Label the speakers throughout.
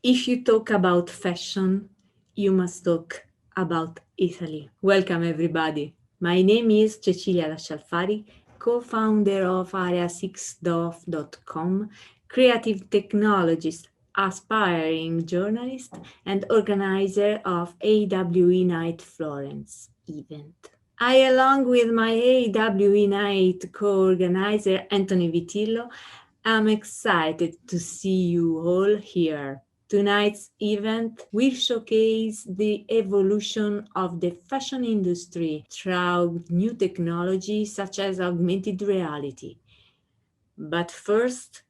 Speaker 1: If you talk about fashion, you must talk about Italy. Welcome, everybody. My name is Cecilia Lascialfari, co-founder of Area6dov.com, creative technologist, aspiring journalist, and organizer of AWE Nite Florence event. I, along with my AWE Nite co-organizer Antony Vitillo, am excited to see you all here. Tonight's event will showcase the evolution of the fashion industry through new technology such as augmented reality. But first,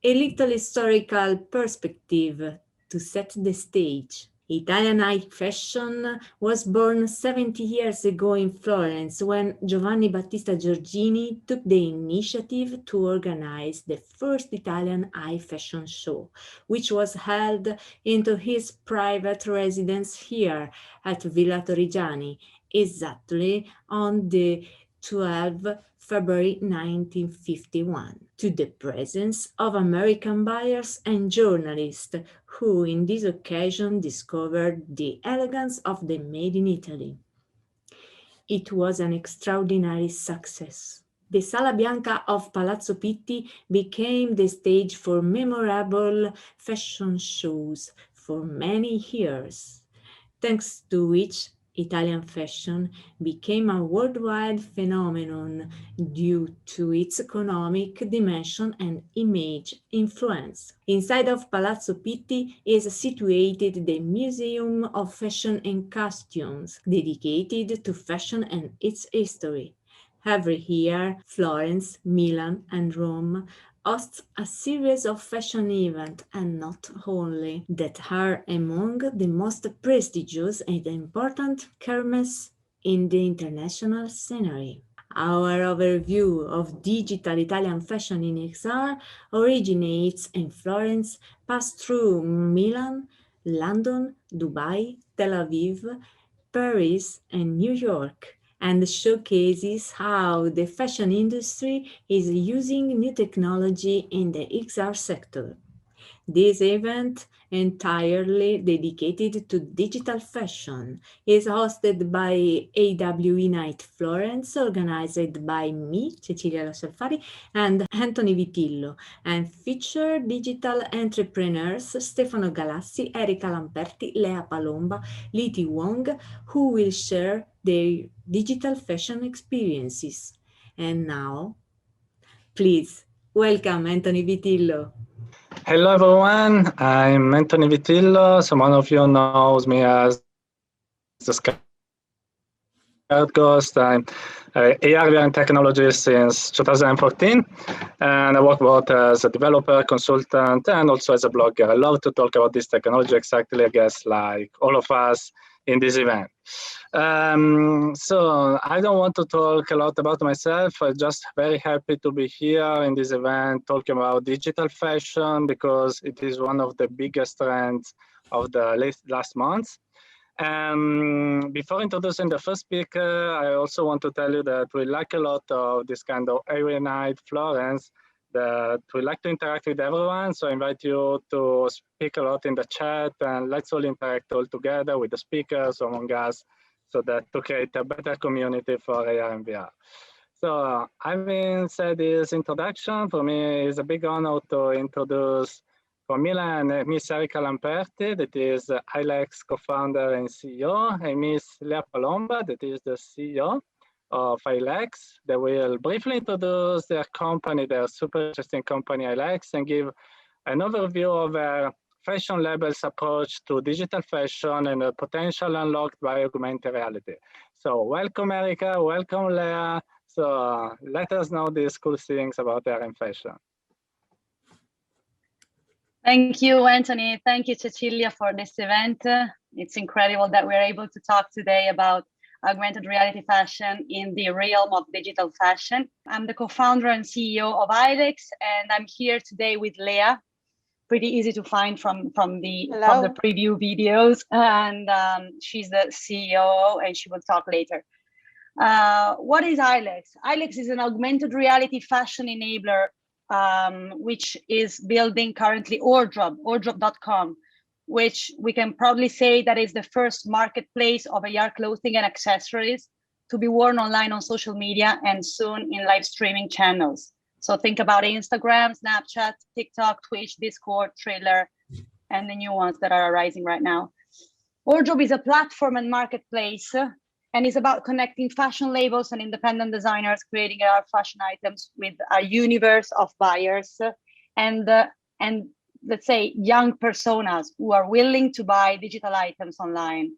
Speaker 1: a little historical perspective to set the stage. Italian high fashion was born 70 years ago in Florence when Giovanni Battista Giorgini took the initiative to organize the first Italian high fashion show, which was held into his private residence here at Villa Torrigiani, exactly on the 12th February 1951, to the presence of American buyers and journalists who in this occasion discovered the elegance of the Made in Italy. It was an extraordinary success. The Sala Bianca of Palazzo Pitti became the stage for memorable fashion shows for many years, thanks to which Italian fashion became a worldwide phenomenon due to its economic dimension and image influence. Inside of Palazzo Pitti is situated the Museum of Fashion and Costumes, dedicated to fashion and its history. Every year, Florence, Milan, and Rome hosts a series of fashion events, and not only, that are among the most prestigious and important kermesse in the international scenery. Our overview of digital Italian fashion in XR originates in Florence, passed through Milan, London, Dubai, Tel Aviv, Paris, and New York, and showcases how the fashion industry is using new technology in the XR sector. This event, entirely dedicated to digital fashion, is hosted by AWE Nite Florence, organized by me, Cecilia Lascialfari, and Antony Vitillo, and feature digital entrepreneurs Stefano Galassi, Erika Lamperti, Lea Palomba, Leetee, Wang, who will share their digital fashion experiences. And now, please welcome Antony Vitillo.
Speaker 2: Hello everyone, I'm Antony Vitillo. Some of you knows me as the Scared Ghost. I'm AR and technology since 2014, and I work both as a developer, consultant, and also as a blogger. I love to talk about this technology, exactly, I guess, like all of us in this event. So I don't want to talk a lot about myself. I'm just very happy to be here in this event talking about digital fashion, because it is one of the biggest trends of the last months. Before introducing the first speaker, I also want to tell you that we like a lot of this kind of AWE Nite Florence, that we like to interact with everyone. So I invite you to speak a lot in the chat, and let's all interact all together with the speakers among us, so that to create a better community for AR and VR. So having said this introduction, for me it's a big honor to introduce for Milan and Miss Erika Lamperti, that is ILEX co-founder and CEO, and Miss Lea Palomba, that is the CEO of ILEX. They will briefly introduce their company, their super interesting company ILEX, and give an overview of their fashion labels approach to digital fashion and the potential unlocked by augmented reality. So welcome Erika, welcome Lea. So let us know these cool things about hair and fashion.
Speaker 3: Thank you, Antony. Thank you, Cecilia, for this event. It's incredible that we're able to talk today about augmented reality fashion in the realm of digital fashion. I'm the co-founder and CEO of ILEX, and I'm here today with Lea. Pretty easy to find from the preview videos, and she's the CEO, and she will talk later. What is ILEX? ILEX is an augmented reality fashion enabler, which is building currently ordrop.com, which we can proudly say that is the first marketplace of AR clothing and accessories to be worn online on social media and soon in live streaming channels. So think about Instagram, Snapchat, TikTok, Twitch, Discord, Trailer, and the new ones that are arising right now. Ordrop is a platform and marketplace, and it's about connecting fashion labels and independent designers creating our fashion items with a universe of buyers and let's say young personas who are willing to buy digital items online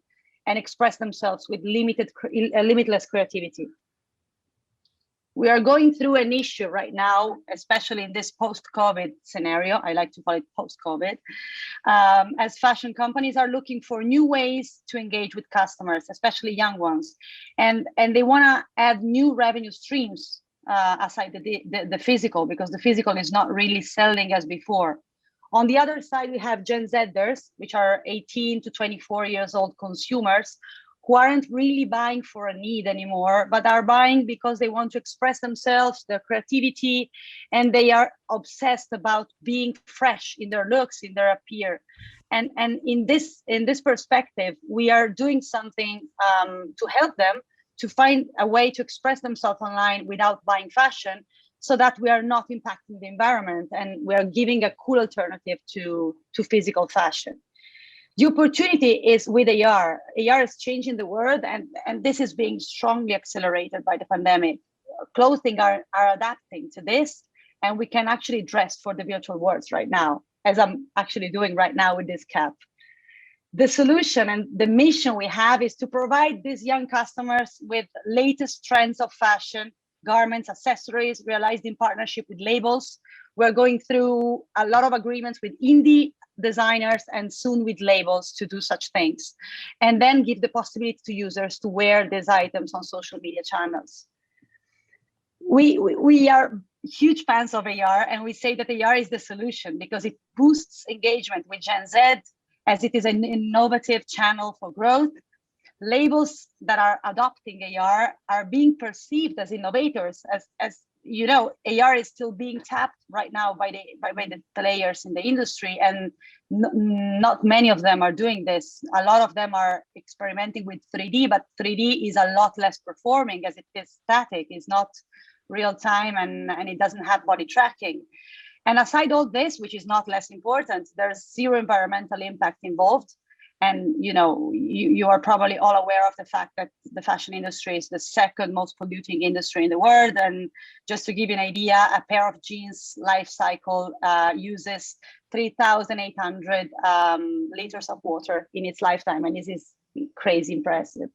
Speaker 3: and express themselves with limitless creativity. We are going through an issue right now, especially in this post-COVID scenario. I like to call it post-COVID, as fashion companies are looking for new ways to engage with customers, especially young ones. And they want to add new revenue streams aside the physical, because the physical is not really selling as before. On the other side, we have Gen Zers, which are 18 to 24 years old consumers who aren't really buying for a need anymore, but are buying because they want to express themselves, their creativity, and they are obsessed about being fresh in their looks, in their appear. And in this perspective, we are doing something to help them to find a way to express themselves online without buying fashion, so that we are not impacting the environment, and we are giving a cool alternative to physical fashion. The opportunity is with AR. AR is changing the world, and this is being strongly accelerated by the pandemic. Clothing are adapting to this, and we can actually dress for the virtual worlds right now, as I'm actually doing right now with this cap. The solution and the mission we have is to provide these young customers with latest trends of fashion, garments, accessories, realized in partnership with labels. We're going through a lot of agreements with indie designers and soon with labels to do such things, and then give the possibility to users to wear these items on social media channels. We are huge fans of AR, and we say that AR is the solution because it boosts engagement with Gen Z, as it is an innovative channel for growth. Labels that are adopting AR are being perceived as innovators, as you know, AR is still being tapped right now by the players in the industry, and not many of them are doing this. A lot of them are experimenting with 3D, but 3D is a lot less performing, as it is static, it's not real time, and it doesn't have body tracking. And aside all this, which is not less important, there's zero environmental impact involved. And you know, you are probably all aware of the fact that the fashion industry is the second most polluting industry in the world. And just to give you an idea, a pair of jeans life cycle uses 3,800 liters of water in its lifetime. And this is crazy impressive.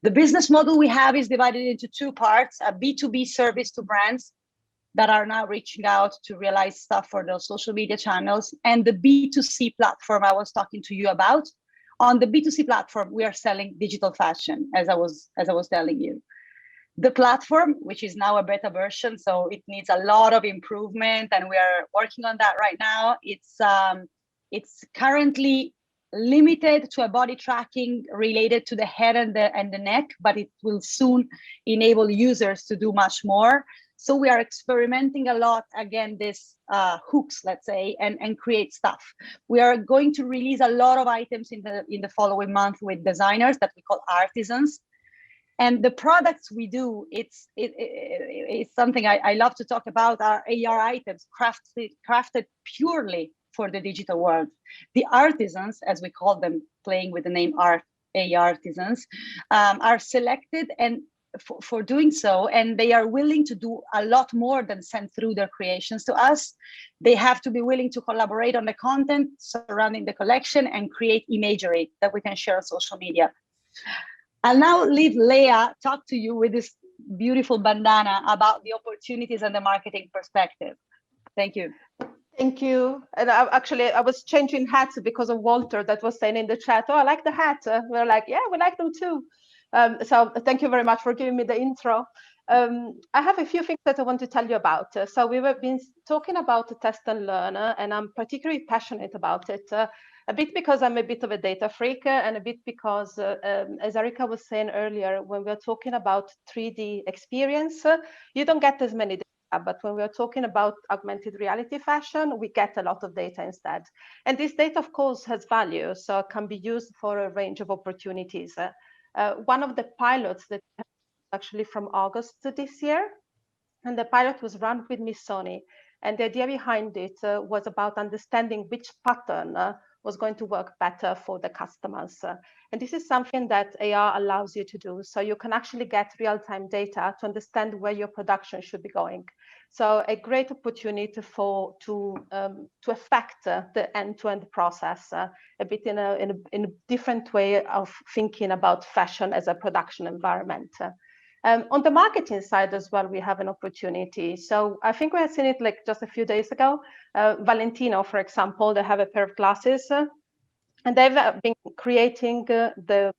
Speaker 3: The business model we have is divided into two parts: a B2B service to brands that are now reaching out to realize stuff for those social media channels, and the B2C platform I was talking to you about. On the B2C platform, we are selling digital fashion, as I was telling you. The platform, which is now a beta version, so it needs a lot of improvement, and we are working on that right now. It's currently limited to a body tracking related to the head and the neck, but it will soon enable users to do much more. So we are experimenting a lot, again, this hooks, let's say, and create stuff. We are going to release a lot of items in the following month with designers that we call artisans. And the products we do, it's something I love to talk about, are AR items crafted purely for the digital world. The artisans, as we call them, playing with the name AR artisans, are selected and for doing so, and they are willing to do a lot more than send through their creations to us. They have to be willing to collaborate on the content surrounding the collection and create imagery that we can share on social media. I'll now leave Lea talk to you with this beautiful bandana about the opportunities and the marketing perspective. Thank you.
Speaker 4: Thank you. And I was changing hats because of Walter that was saying in the chat, oh, I like the hat. We're like, yeah, we like them too. So thank you very much for giving me the intro. I have a few things that I want to tell you about. So we've been talking about the test and learn, and I'm particularly passionate about it. A bit because I'm a bit of a data freak, and a bit because, as Erika was saying earlier, when we're talking about 3D experience, you don't get as many data, but when we're talking about augmented reality fashion, we get a lot of data instead. And this data, of course, has value, so it can be used for a range of opportunities. One of the pilots that actually from August this year, and the pilot was run with Missoni, and the idea behind it was about understanding which pattern was going to work better for the customers. And this is something that AR allows you to do. So you can actually get real-time data to understand where your production should be going. So a great opportunity to affect the end-to-end process a bit in a different way of thinking about fashion as a production environment. On the marketing side as well, we have an opportunity. So I think we have seen it like just a few days ago. Valentino, for example, they have a pair of glasses, and they've been creating the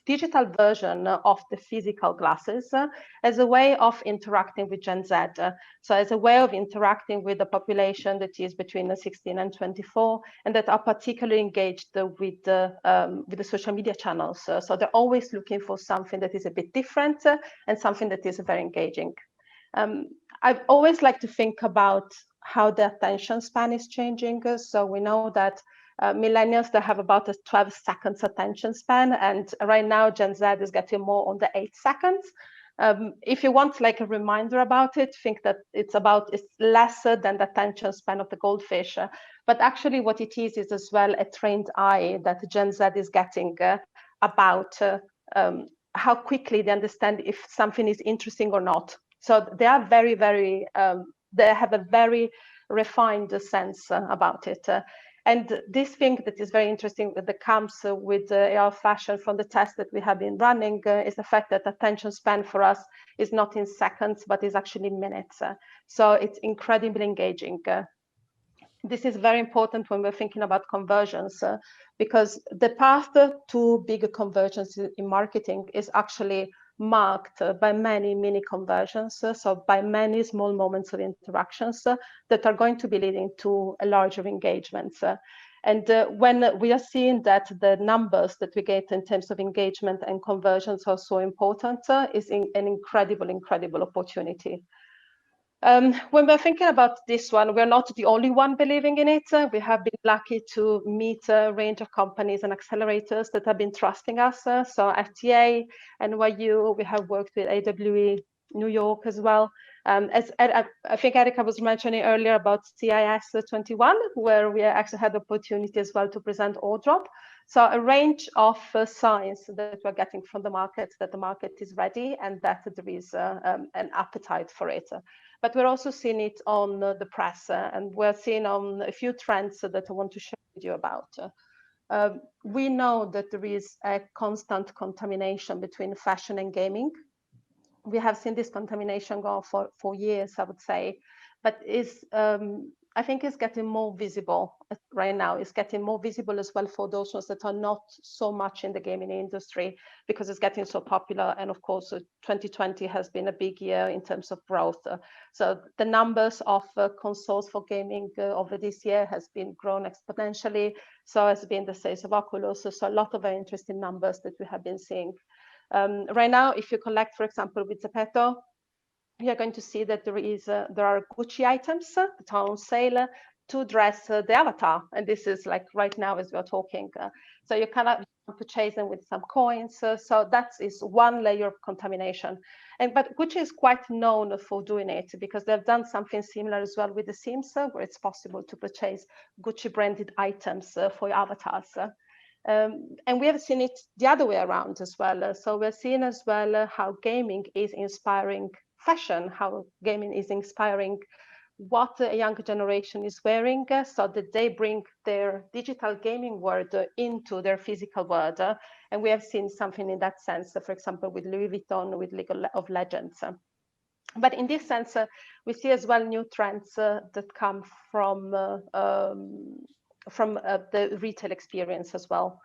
Speaker 4: digital version of the physical glasses as a way of interacting with Gen Z. So as a way of interacting with the population that is between 16 and 24, and that are particularly engaged with the social media channels. So they're always looking for something that is a bit different and something that is very engaging. I've always liked to think about how the attention span is changing. So we know that millennials, they have about a 12 seconds attention span, and right now Gen Z is getting more on the 8 seconds. If you want like a reminder about it, think that it's lesser than the attention span of the goldfish, but actually what it is as well a trained eye that Gen Z is getting about how quickly they understand if something is interesting or not. So they are very, very, they have a very refined sense about it. And this thing that is very interesting that comes with AR fashion from the test that we have been running is the fact that attention span for us is not in seconds, but is actually minutes. So it's incredibly engaging. This is very important when we're thinking about conversions, because the path to bigger conversions in marketing is actually marked by many mini conversions, so by many small moments of interactions that are going to be leading to a larger engagement. And when we are seeing that the numbers that we get in terms of engagement and conversions are so important, is an incredible opportunity. When we're thinking about this one, we're not the only one believing in it. We have been lucky to meet a range of companies and accelerators that have been trusting us. So FTA, NYU, we have worked with AWE New York as well. As I think Erika was mentioning earlier about CIS 21, where we actually had the opportunity as well to present Ordrop. So a range of signs that we're getting from the market, that the market is ready and that there is an appetite for it. But we're also seeing it on the press, and we're seeing on a few trends that I want to share with you about. We know that there is a constant contamination between fashion and gaming. We have seen this contamination go for years, I would say, but I think it's getting more visible right now. It's getting more visible as well for those ones that are not so much in the gaming industry, because it's getting so popular. And of course, 2020 has been a big year in terms of growth. So the numbers of consoles for gaming over this year has been grown exponentially. So has been the sales of Oculus. So a lot of very interesting numbers that we have been seeing. Right now, if you collect, for example, with Zepeto, you're going to see that there are Gucci items that are on sale to dress the avatar. And this is like right now as we're talking. So you cannot purchase them with some coins. So that is one layer of contamination. But Gucci is quite known for doing it because they've done something similar as well with the Sims, where it's possible to purchase Gucci branded items for your avatars. And we have seen it the other way around as well. So we're seeing as well how gaming is inspiring fashion, how gaming is inspiring what a younger generation is wearing, so that they bring their digital gaming world into their physical world. And we have seen something in that sense, for example, with Louis Vuitton, with League of Legends. But in this sense, we see as well new trends that come from the retail experience as well.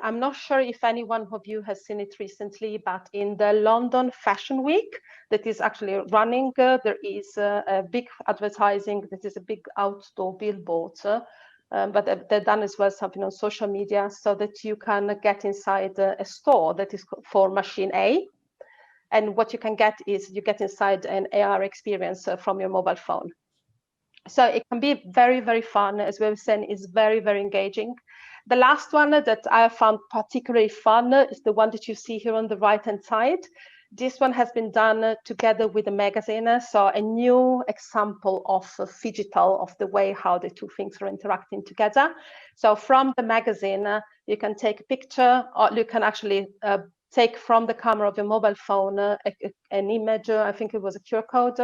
Speaker 4: I'm not sure if anyone of you has seen it recently, but in the London Fashion Week that is actually running, there is a big advertising, that is a big outdoor billboard, but they've done as well something on social media so that you can get inside a store that is for Machine A. And what you can get is you get inside an AR experience from your mobile phone. So it can be very, very fun. As we've said, is very, very engaging. The last one that I found particularly fun is the one that you see here on the right-hand side. This one has been done together with a magazine. So a new example of phygital, of the way how the two things are interacting together. So from the magazine, you can take a picture, or you can actually take from the camera of your mobile phone an image, I think it was a QR code,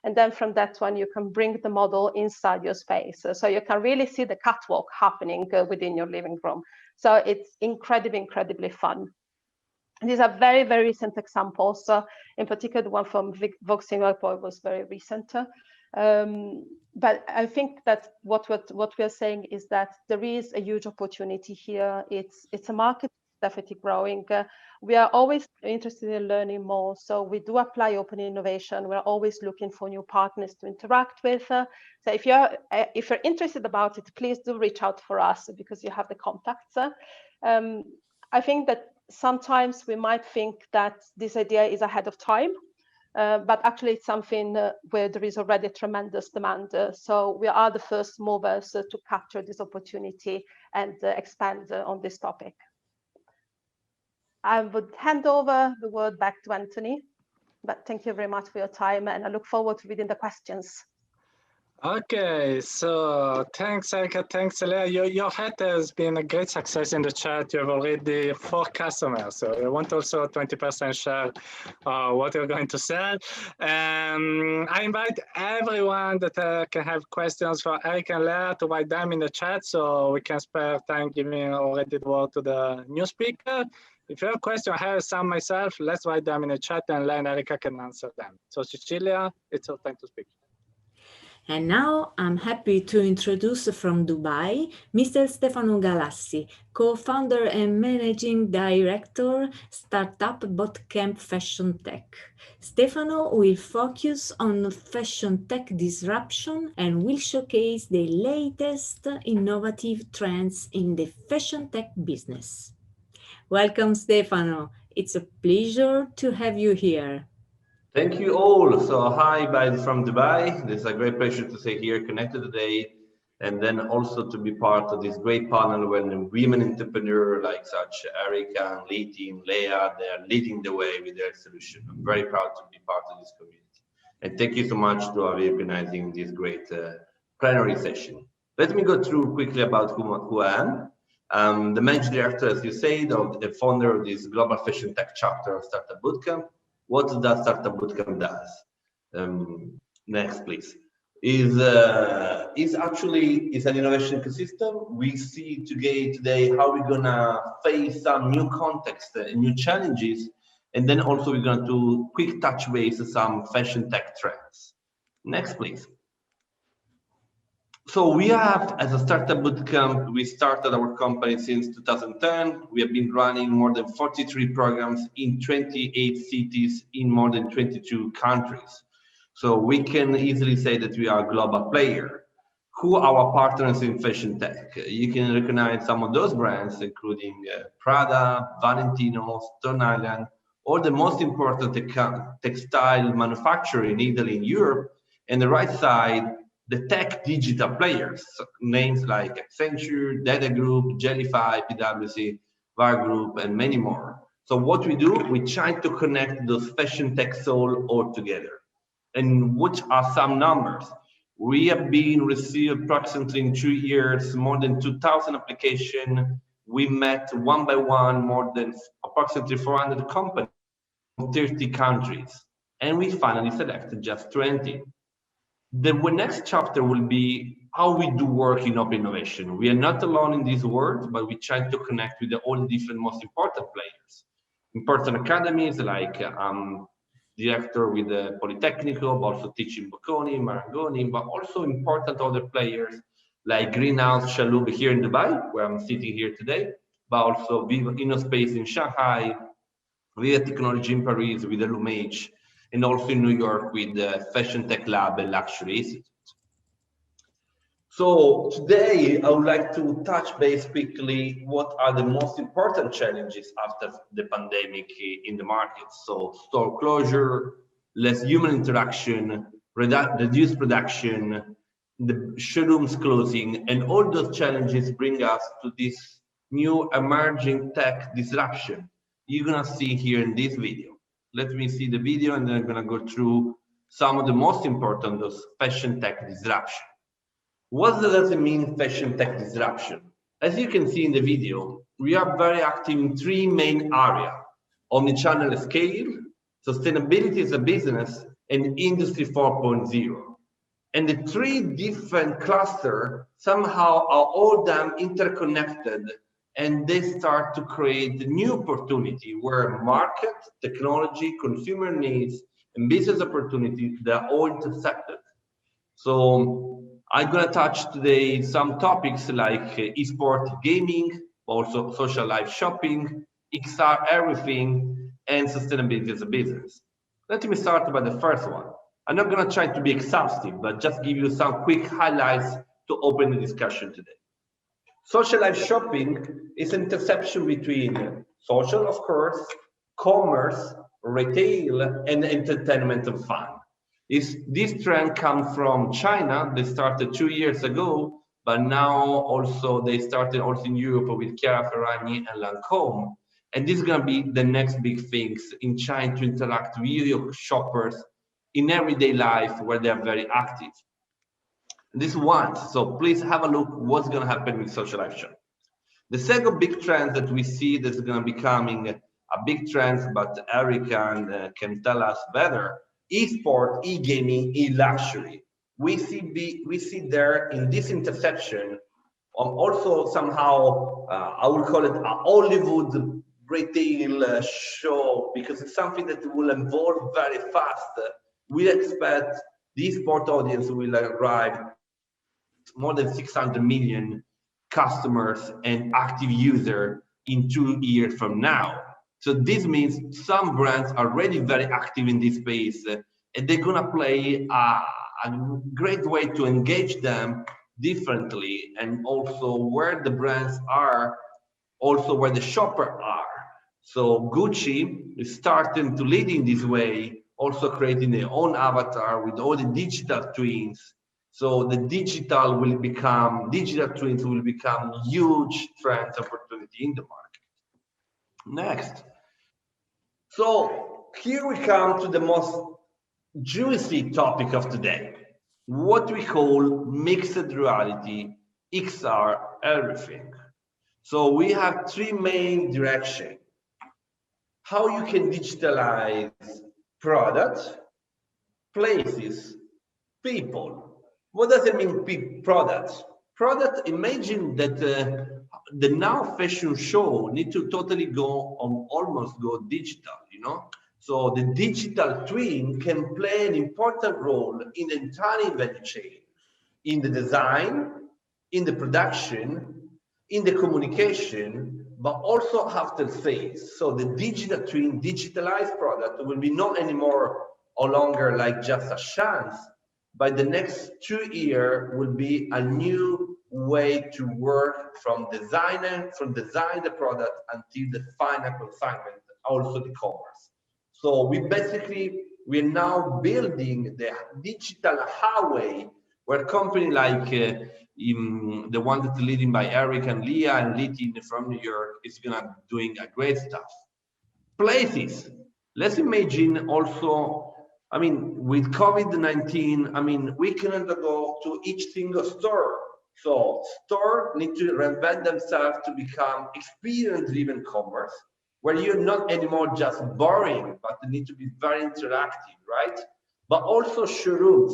Speaker 4: and then from that one you can bring the model inside your space. So you can really see the catwalk happening within your living room. So it's incredibly, incredibly fun. These are very, very recent examples. In particular, the one from Vogue Singapore was very recent. But I think that what we are saying is that there is a huge opportunity here. It's a market definitely growing. We are always interested in learning more, so we do apply open innovation. We're always looking for new partners to interact with. So if you're interested about it, please do reach out for us because you have the contacts. I think that sometimes we might think that this idea is ahead of time, but actually it's something where there is already a tremendous demand. So we are the first movers to capture this opportunity and expand on this topic. I would hand over the word back to Antony, but thank you very much for your time, and I look forward to reading the questions.
Speaker 2: Okay, so thanks, Erika. Thanks, Lea. Your hat has been a great success in the chat. You have already 4 customers, so I want also 20% share what you're going to sell. I invite everyone that can have questions for Erika and Lea to write them in the chat so we can spare time giving already the word to the new speaker. If you have a question, I have some myself, let's write them in the chat and Lea and Erika can answer them. So Cecilia, it's your time to speak.
Speaker 1: And now I'm happy to introduce from Dubai, Mr. Stefano Galassi, co-founder and managing director, startup Bootcamp Fashion Tech. Stefano will focus on fashion tech disruption and will showcase the latest innovative trends in the fashion tech business. Welcome, Stefano. It's a pleasure to have you here.
Speaker 5: Thank you all. So hi, from Dubai. This is a great pleasure to stay here connected today, and then also to be part of this great panel when women entrepreneurs like such Erika and Leetee and Lea, they are leading the way with their solution. I'm very proud to be part of this community. And thank you so much to AWE organizing this great plenary session. Let me go through quickly about who I am. I'm the managing director, as you said, of the founder of this global fashion tech chapter of Startup Bootcamp. What that Startup Bootcamp does, next please, is an innovation ecosystem. We see today how we're gonna face some new context and new challenges, and then also we're gonna do quick touch base some fashion tech trends. Next please. So we have, as a Startup Bootcamp, we started our company since 2010. We have been running more than 43 programs in 28 cities in more than 22 countries. So we can easily say that we are a global player. Who are our partners in fashion tech? You can recognize some of those brands, including Prada, Valentino, Stone Island, or the most important textile manufacturer in Italy and Europe, and the right side, the tech digital players, names like Accenture, Data Group, Jellyfy, PwC, VAR Group, and many more. So what we do, we try to connect those fashion tech soul all together. And what are some numbers? We have been received approximately in 2 years, more than 2,000 applications. We met one by one more than approximately 400 companies from 30 countries. And we finally selected just 20. The next chapter will be how we do work in open innovation. We are not alone in this world, but we try to connect with all the different most important players. Important academies like director with the Politecnico, but also teaching Bocconi, Marangoni, but also important other players like Greenhouse Chalhoub here in Dubai, where I'm sitting here today, but also Viva InnoSpace in Shanghai, Viva Technology in Paris with LUMH, and also in New York with the Fashion Tech Lab and Luxury Institute. So today I would like to touch base quickly what are the most important challenges after the pandemic in the market. So store closure, less human interaction, reduced production, the showrooms closing, and all those challenges bring us to this new emerging tech disruption you're gonna see here in this video. Let me see the video and then I'm gonna go through some of the most important those fashion tech disruption. What does it mean, fashion tech disruption? As you can see in the video, we are very active in 3 main areas: omnichannel scale, sustainability as a business, and industry 4.0. And the 3 different clusters somehow are all them interconnected, and they start to create a new opportunity where market, technology, consumer needs, and business opportunity, they're all intersected. So I'm gonna touch today some topics like esport gaming, also social life shopping, XR everything, and sustainability as a business. Let me start by the first one. I'm not gonna try to be exhaustive, but just give you some quick highlights to open the discussion today. Social life shopping is an intersection between social, of course, commerce, retail, and entertainment and fun. This trend comes from China. They started 2 years ago, but now also they started also in Europe with Chiara Ferragni and Lancôme. And this is gonna be the next big things in China to interact with your shoppers in everyday life where they are very active. This one, so please have a look what's gonna happen with social life shopping. The second big trend that we see that's gonna be becoming a big trend, but Erika can tell us better, e-sport, e-gaming, e-luxury. We see there in this intersection also somehow, I would call it a Hollywood retail show, because it's something that will evolve very fast. We expect the e-sport audience will arrive more than 600 million customers and active user in 2 years from now. So this means some brands are already very active in this space, and they're gonna play a great way to engage them differently, and also where the brands are, also where the shopper are. So Gucci is starting to lead in this way, also creating their own avatar with all the digital twins. So the digital twins will become huge trend opportunity in the market. Next. So here we come to the most juicy topic of today, what we call mixed reality, XR, everything. So we have 3 main directions. How you can digitalize products, places, people. What does it mean, products? Product, imagine that the now fashion show need to totally go on, almost go digital, you know? So the digital twin can play an important role in the entire value chain, in the design, in the production, in the communication, but also after sales. So the digital twin, digitalized product will be not anymore or longer like just a chance. By the next 2 years will be a new way to work from design the product until the final consignment, also the commerce. So we're now building the digital highway where company like the one that's leading by Erika and Lea and Leetee from New York is gonna doing a great stuff. Places. Let's imagine also, I mean, with COVID-19, I mean, we cannot go to each single store. So store need to reinvent themselves to become experience-driven commerce, where you're not anymore just boring, but they need to be very interactive, right? But also showrooms.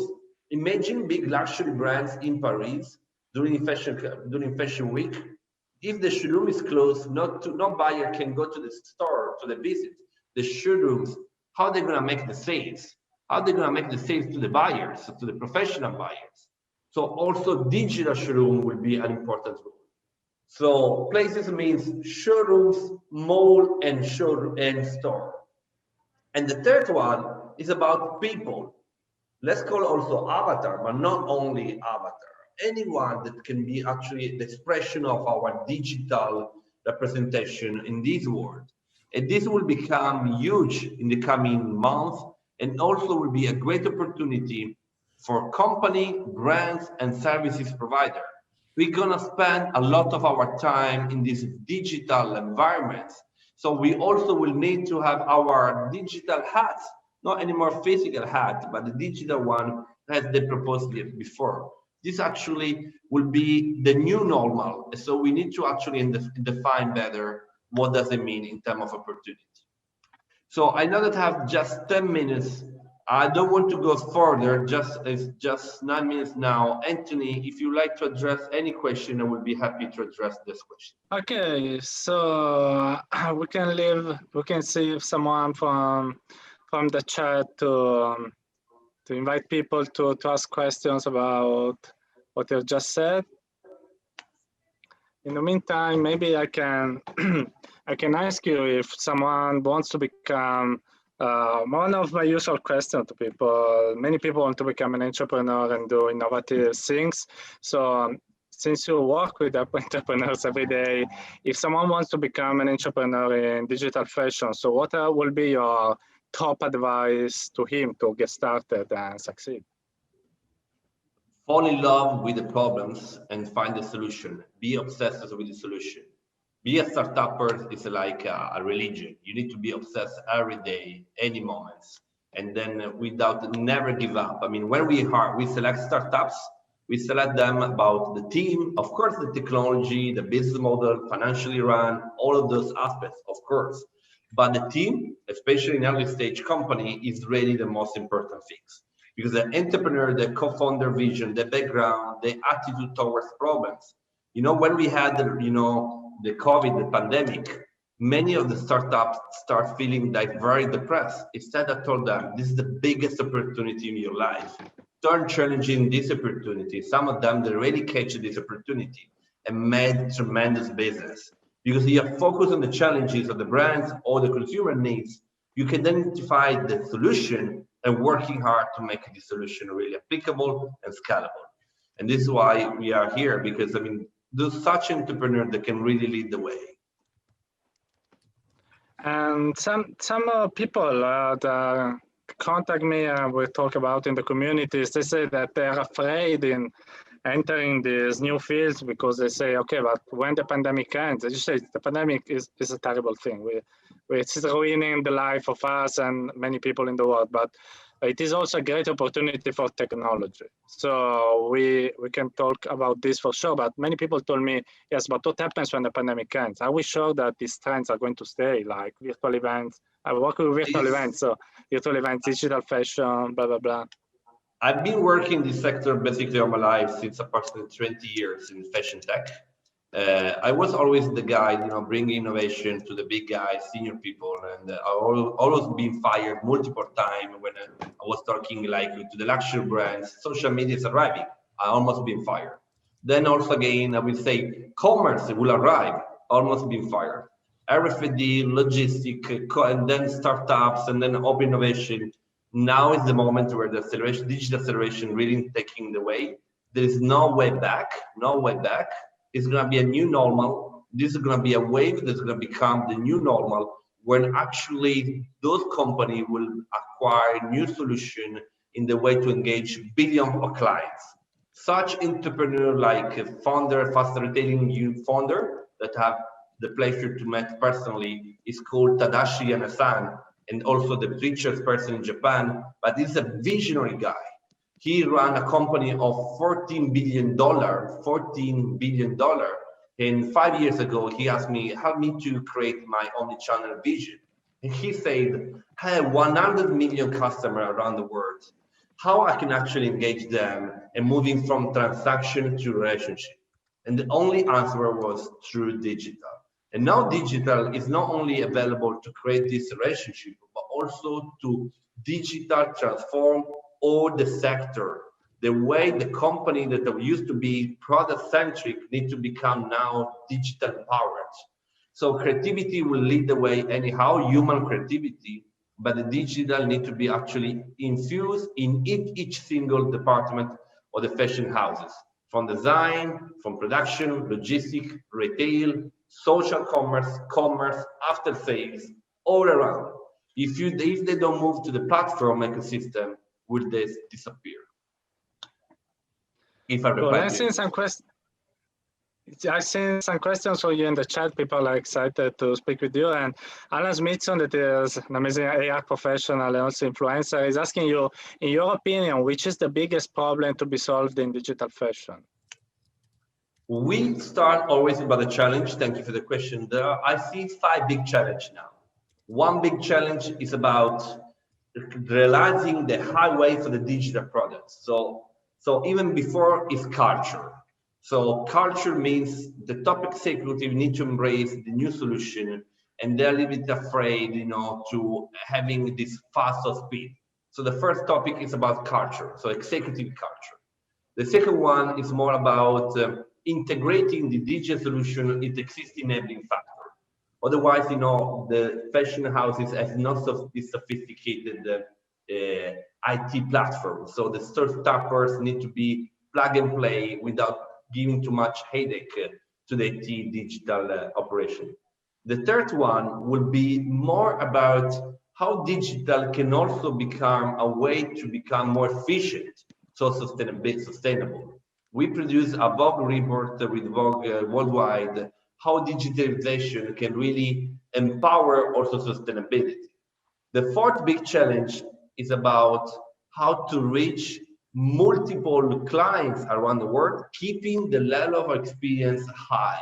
Speaker 5: Imagine big luxury brands in Paris during fashion week. If the showroom is closed, no buyer can go to the store to the visit. The showrooms, how they're gonna make the sales? How they're gonna make the sales to the buyers, to the professional buyers? So also digital showroom will be an important role. So places means showrooms, mall, and store. And the third one is about people. Let's call also avatar, but not only avatar. Anyone that can be actually the expression of our digital representation in this world. And this will become huge in the coming months, and also will be a great opportunity for company, brands, and services provider. We're gonna spend a lot of our time in these digital environments. So we also will need to have our digital hats, not anymore physical hat, but the digital one as they proposed before. This actually will be the new normal. So we need to actually define better what does it mean in terms of opportunity. So I know that I have just 10 minutes. I don't want to go further, it's just 9 minutes now. Antony, if you like to address any question, I would be happy to address this question.
Speaker 2: Okay, so we can see if someone from the chat to invite people to ask questions about what you just said. In the meantime, maybe I can I can ask you if someone wants to become one of my usual questions to people. Many people want to become an entrepreneur and do innovative things. So since you work with entrepreneurs every day, if someone wants to become an entrepreneur in digital fashion, so what will be your top advice to him to get started and succeed?
Speaker 5: Fall in love with the problems and find the solution. Be obsessed with the solution. Be a startupper is like a religion. You need to be obsessed every day, any moments, and then without never give up. I mean, when we select startups, we select them about the team, of course, the technology, the business model, financially run, all of those aspects, of course. But the team, especially in early stage company, is really the most important things. Because the entrepreneur, the co-founder vision, the background, the attitude towards problems. You know, when we had the COVID, the pandemic, many of the startups start feeling like very depressed. Instead, I told them, this is the biggest opportunity in your life. Turn challenging this opportunity. Some of them, they really catch this opportunity and made tremendous business. Because you are focused on the challenges of the brands or the consumer needs, you can identify the solution and working hard to make the solution really applicable and scalable. And this is why we are here, because I mean, there's such entrepreneurs that can really lead the way.
Speaker 2: And some people that contact me, we talk about in the communities, they say that they're afraid in entering these new fields because they say, okay, but when the pandemic ends, as you say, the pandemic is a terrible thing. It's ruining the life of us and many people in the world, but it is also a great opportunity for technology. So we can talk about this for sure, but many people told me, yes, but what happens when the pandemic ends? Are we sure that these trends are going to stay, like virtual events? I work with virtual events, so virtual events, digital fashion, blah, blah, blah.
Speaker 5: I've been working in this sector basically all my life since approximately 20 years in fashion tech. I was always the guy, bringing innovation to the big guys, senior people, and I always been fired multiple times when I was talking like to the luxury brands. Social media is arriving. I almost been fired. Then also again, I will say commerce will arrive. Almost been fired. RFID, logistic, and then startups, and then open innovation. Now is the moment where the acceleration, digital acceleration, really taking the way. There is no way back. No way back. It's going to be a new normal. This is going to be a wave that's going to become the new normal when actually those companies will acquire new solution in the way to engage billions of clients. Such entrepreneur like a founder, fast retailing founder that have the pleasure to meet personally is called Tadashi Yamasan, and also the richest person in Japan, but he's a visionary guy. He ran a company of $14 billion, $14 billion. And 5 years ago, he asked me, help me to create my omnichannel vision. And he said, I have 100 million customers around the world. How I can actually engage them and moving from transaction to relationship? And the only answer was through digital. And now digital is not only available to create this relationship, but also to digital transform all the sector. The way the company that used to be product-centric need to become now digital powered. So creativity will lead the way anyhow, human creativity, but the digital need to be actually infused in each single department of the fashion houses, from design, from production, logistics, retail, social commerce, after sales, all around. If they don't move to the platform ecosystem, will this disappear? If I
Speaker 2: Well, I've seen some questions. I've seen some questions for you in the chat. People are excited to speak with you. And Alan Smithson, that is an amazing AI professional and also influencer, is asking you, in your opinion, which is the biggest problem to be solved in digital fashion?
Speaker 5: We start always about the challenge. Thank you for the question. I see 5 big challenges now. One big challenge is about realizing the highway for the digital products. So even before is culture. So culture means the top executive need to embrace the new solution, and they're a little bit afraid, to having this faster speed. So the first topic is about culture, so executive culture. The second one is more about integrating the digital solution into existing enabling factor. Otherwise, the fashion houses have not so sophisticated IT platform. So the startups need to be plug and play without giving too much headache to the IT digital operation. The third one will be more about how digital can also become a way to become more efficient, so sustainable. We produce a Vogue report with Vogue worldwide, how digitalization can really empower also sustainability. The fourth big challenge is about how to reach multiple clients around the world, keeping the level of experience high.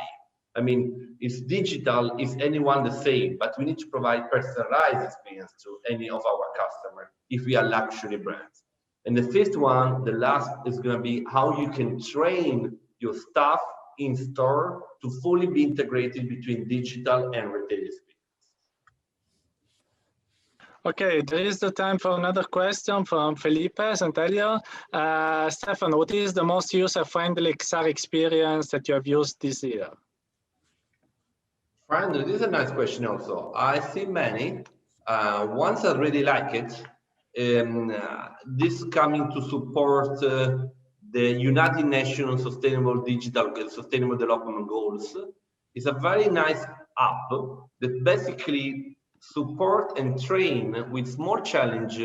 Speaker 5: I mean, it's digital, is anyone the same, but we need to provide personalized experience to any of our customers if we are luxury brands. And the fifth one, the last, is going to be how you can train your staff in store to fully be integrated between digital and retail experience.
Speaker 2: Okay, there is the time for another question from Felipe Santelio. Stefano, what is the most user-friendly XR experience that you have used this year?
Speaker 5: Friendly, this is a nice question also. I see many. Ones I really like it. This coming to support the United Nations Sustainable Development Goals. It's a very nice app that basically support and train with small challenge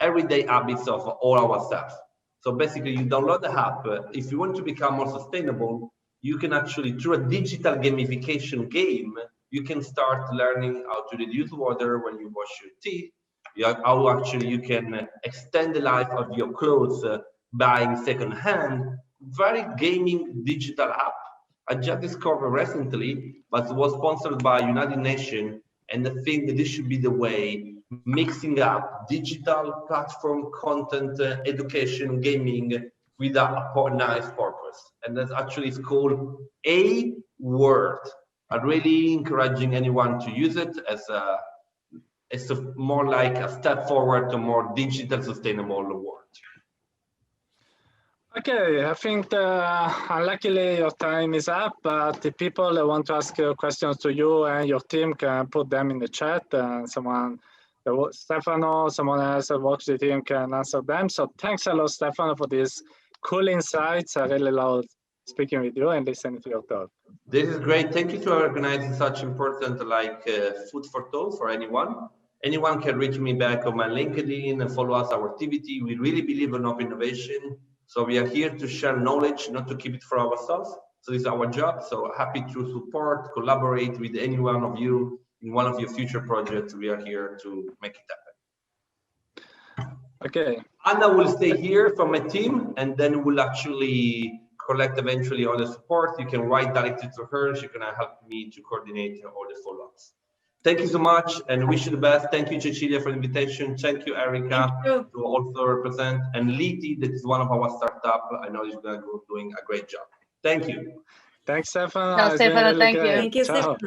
Speaker 5: everyday habits of all our staff. So basically you download the app. If you want to become more sustainable, you can actually, through a digital gamification game, you can start learning how to reduce water when you wash your teeth, how actually you can extend the life of your clothes buying second-hand. Very gaming digital app. I just discovered recently, but it was sponsored by United Nations, and I think that this should be the way, mixing up digital platform content, education, gaming with a nice purpose. And that's actually called A Word. I'm really encouraging anyone to use it as a more like a step forward to more digital sustainable world.
Speaker 2: Okay, I think unluckily your time is up, but the people that want to ask questions to you and your team can put them in the chat, and Stefano, someone else that works the team can answer them. So thanks a lot, Stefano, for these cool insights. I really love speaking with you and listening to your talk.
Speaker 5: This is great. Thank you for organizing such important food for thought for anyone. Anyone can reach me back on my LinkedIn and follow us our activity. We really believe in open innovation. So we are here to share knowledge, not to keep it for ourselves. So this is our job. So happy to support, collaborate with any one of you in one of your future projects. We are here to make it happen.
Speaker 2: Okay.
Speaker 5: Anna will stay here from my team, and then we'll actually collect eventually all the support. You can write directly to her. She's gonna help me to coordinate all the follow-ups. Thank you so much and wish you the best. Thank you, Cecilia, for the invitation. Thank you, Erika, to also represent. And Leetee, that is one of our startup. I know he's gonna go doing a great job. Thank you.
Speaker 2: Thanks, Stefano.
Speaker 3: Ciao, Stefano. Thank you.
Speaker 1: Thank you, Stefano.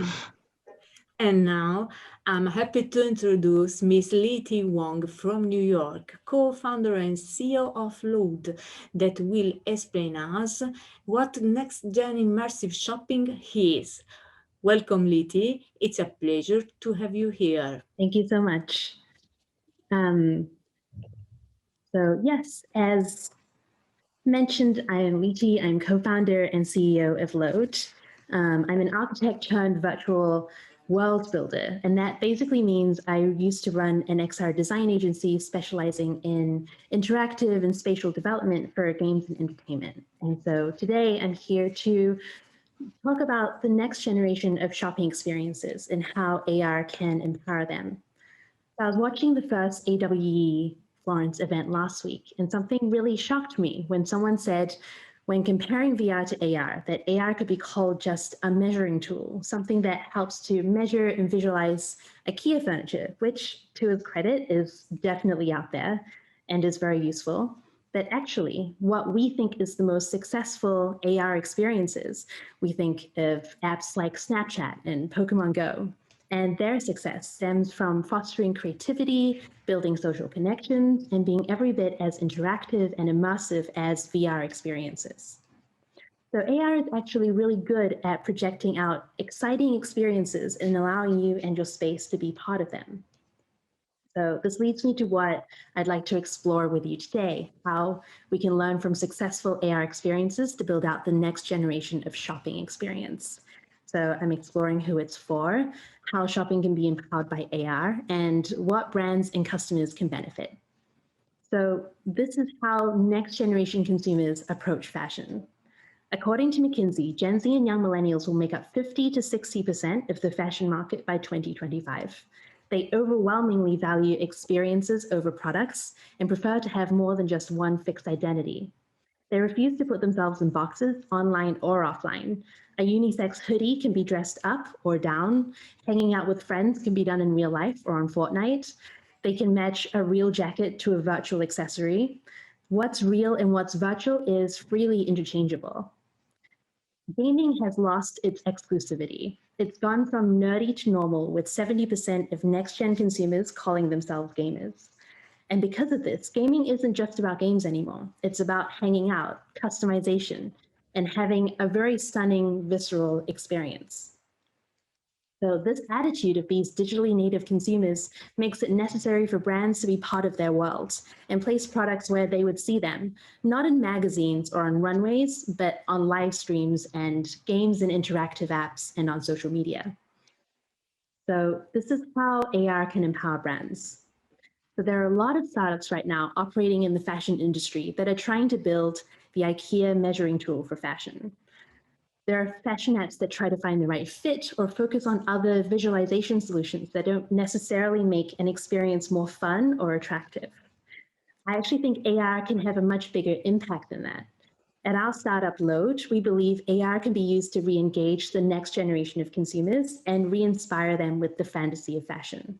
Speaker 1: And now I'm happy to introduce Miss Leetee Wang from New York, co-founder and CEO of Load, that will explain us what next-gen immersive shopping is. Welcome, Leetee. It's a pleasure to have you here.
Speaker 6: Thank you so much. So yes, as mentioned, I am Leetee. I'm co-founder and CEO of Load. I'm an architect turned virtual world builder, and that basically means I used to run an XR design agency specializing in interactive and spatial development for games and entertainment. And so today I'm here to talk about the next generation of shopping experiences and how AR can empower them. I was watching the first AWE Florence event last week, and something really shocked me when someone said, when comparing VR to AR, that AR could be called just a measuring tool, something that helps to measure and visualize IKEA furniture, which, to his credit, is definitely out there and is very useful. But actually, what we think is the most successful AR experiences, we think of apps like Snapchat and Pokemon Go. And their success stems from fostering creativity, building social connections, and being every bit as interactive and immersive as VR experiences. So AR is actually really good at projecting out exciting experiences and allowing you and your space to be part of them. So this leads me to what I'd like to explore with you today, how we can learn from successful AR experiences to build out the next generation of shopping experience. So I'm exploring who it's for, how shopping can be empowered by AR, and what brands and customers can benefit. So this is how next generation consumers approach fashion. According to McKinsey, Gen Z and young millennials will make up 50 to 60% of the fashion market by 2025. They overwhelmingly value experiences over products and prefer to have more than just one fixed identity. They refuse to put themselves in boxes, online or offline. A unisex hoodie can be dressed up or down. Hanging out with friends can be done in real life or on Fortnite. They can match a real jacket to a virtual accessory. What's real and what's virtual is freely interchangeable. Gaming has lost its exclusivity. It's gone from nerdy to normal, with 70% of next-gen consumers calling themselves gamers. And because of this, gaming isn't just about games anymore. It's about hanging out, customization, and having a very stunning, visceral experience. So this attitude of these digitally native consumers makes it necessary for brands to be part of their worlds and place products where they would see them, not in magazines or on runways, but on live streams and games and interactive apps and on social media. So this is how AR can empower brands. So there are a lot of startups right now operating in the fashion industry that are trying to build the IKEA measuring tool for fashion. There are fashion apps that try to find the right fit or focus on other visualization solutions that don't necessarily make an experience more fun or attractive. I actually think AR can have a much bigger impact than that. At our startup Load, we believe AR can be used to re-engage the next generation of consumers and re-inspire them with the fantasy of fashion.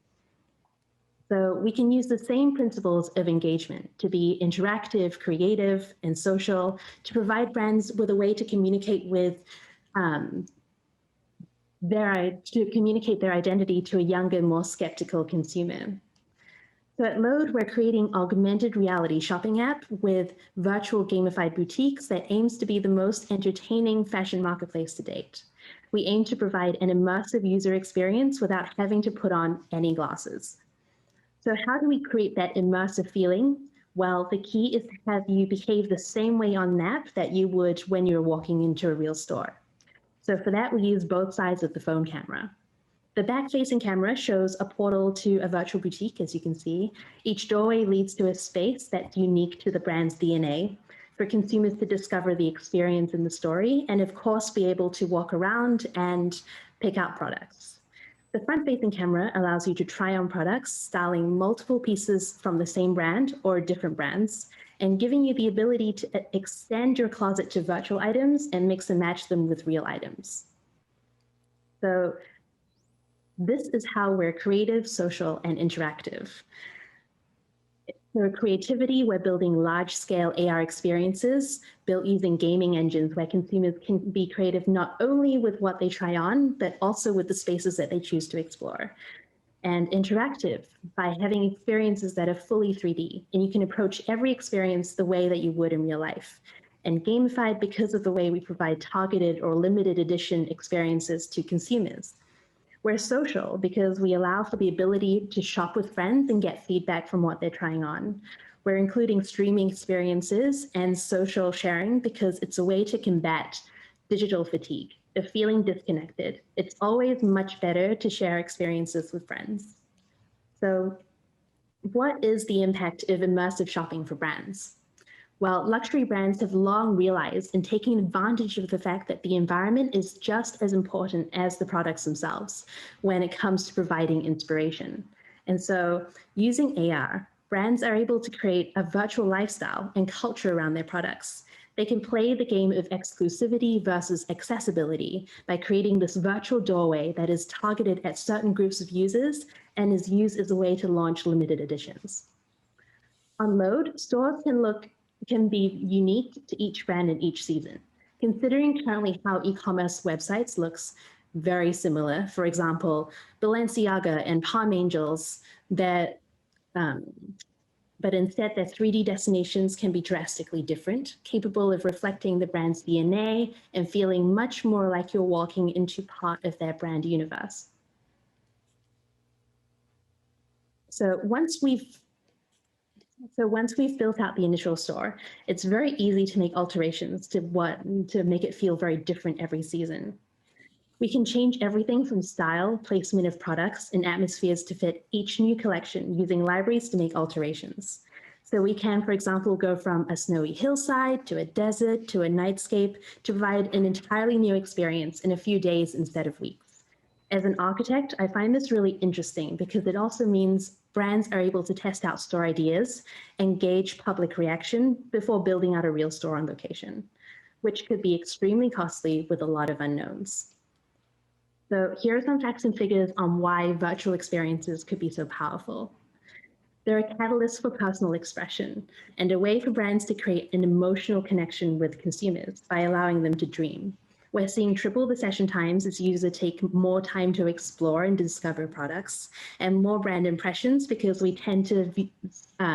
Speaker 6: So we can use the same principles of engagement to be interactive, creative, and social, to provide brands with a way to communicate with their identity to a younger, more skeptical consumer. So at Load, we're creating augmented reality shopping app with virtual gamified boutiques that aims to be the most entertaining fashion marketplace to date. We aim to provide an immersive user experience without having to put on any glasses. So how do we create that immersive feeling? Well, the key is to have you behave the same way on an app that you would when you're walking into a real store. So for that, we use both sides of the phone camera. The back-facing camera shows a portal to a virtual boutique, as you can see. Each doorway leads to a space that's unique to the brand's DNA for consumers to discover the experience in the story and, of course, be able to walk around and pick out products. The front-facing camera allows you to try on products, styling multiple pieces from the same brand or different brands, and giving you the ability to extend your closet to virtual items and mix and match them with real items. So this is how we're creative, social, and interactive. For creativity, we're building large-scale AR experiences built using gaming engines where consumers can be creative not only with what they try on, but also with the spaces that they choose to explore. And interactive by having experiences that are fully 3D, and you can approach every experience the way that you would in real life. And gamified because of the way we provide targeted or limited edition experiences to consumers. We're social because we allow for the ability to shop with friends and get feedback from what they're trying on. We're including streaming experiences and social sharing because it's a way to combat digital fatigue, of feeling disconnected. It's always much better to share experiences with friends. So what is the impact of immersive shopping for brands? Well, luxury brands have long realized and taken advantage of the fact that the environment is just as important as the products themselves when it comes to providing inspiration. And so using AR, brands are able to create a virtual lifestyle and culture around their products. They can play the game of exclusivity versus accessibility by creating this virtual doorway that is targeted at certain groups of users and is used as a way to launch limited editions. On Load, stores can be unique to each brand in each season. Considering currently how e-commerce websites looks very similar, for example, Balenciaga and Palm Angels, that, but instead their 3D destinations can be drastically different, capable of reflecting the brand's DNA and feeling much more like you're walking into part of their brand universe. So once we've built out the initial store, it's very easy to make alterations to make it feel very different every season. We can change everything from style, placement of products, and atmospheres to fit each new collection using libraries to make alterations. So we can, for example, go from a snowy hillside to a desert to a nightscape to provide an entirely new experience in a few days instead of weeks. As an architect, I find this really interesting because it also means brands are able to test out store ideas and gauge public reaction before building out a real store on location, which could be extremely costly with a lot of unknowns. So here are some facts and figures on why virtual experiences could be so powerful. They're a catalyst for personal expression and a way for brands to create an emotional connection with consumers by allowing them to dream. We're seeing triple the session times as users take more time to explore and discover products, and more brand impressions because we tend to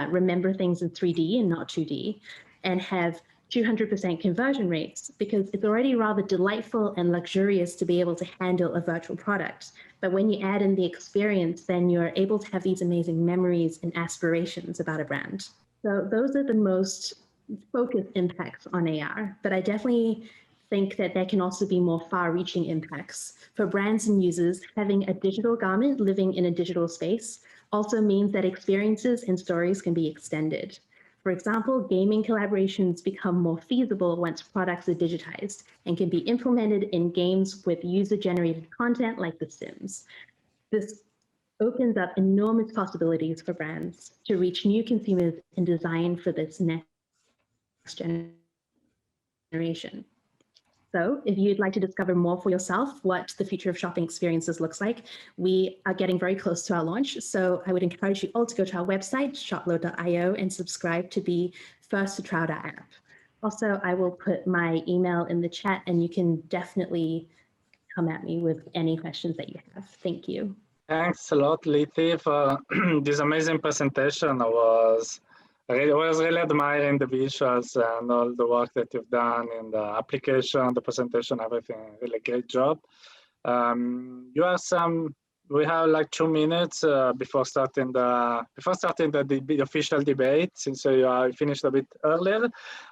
Speaker 6: remember things in 3D and not 2D, and have 200% conversion rates because it's already rather delightful and luxurious to be able to handle a virtual product. But when you add in the experience, then you're able to have these amazing memories and aspirations about a brand. So those are the most focused impacts on AR, but I definitely think that there can also be more far-reaching impacts. For brands and users, having a digital garment living in a digital space also means that experiences and stories can be extended. For example, gaming collaborations become more feasible once products are digitized and can be implemented in games with user-generated content like The Sims. This opens up enormous possibilities for brands to reach new consumers and design for this next generation. So if you'd like to discover more for yourself what the future of shopping experiences looks like, we are getting very close to our launch. So I would encourage you all to go to our website, shopload.io, and subscribe to be first to try out our app. Also, I will put my email in the chat and you can definitely come at me with any questions that you have. Thank you.
Speaker 2: Thanks a lot, Leetee, for this amazing presentation. I was really admiring the visuals and all the work that you've done in the application, the presentation, everything. Really great job. You have some we have like 2 minutes before starting the official debate. Since you finished a bit earlier,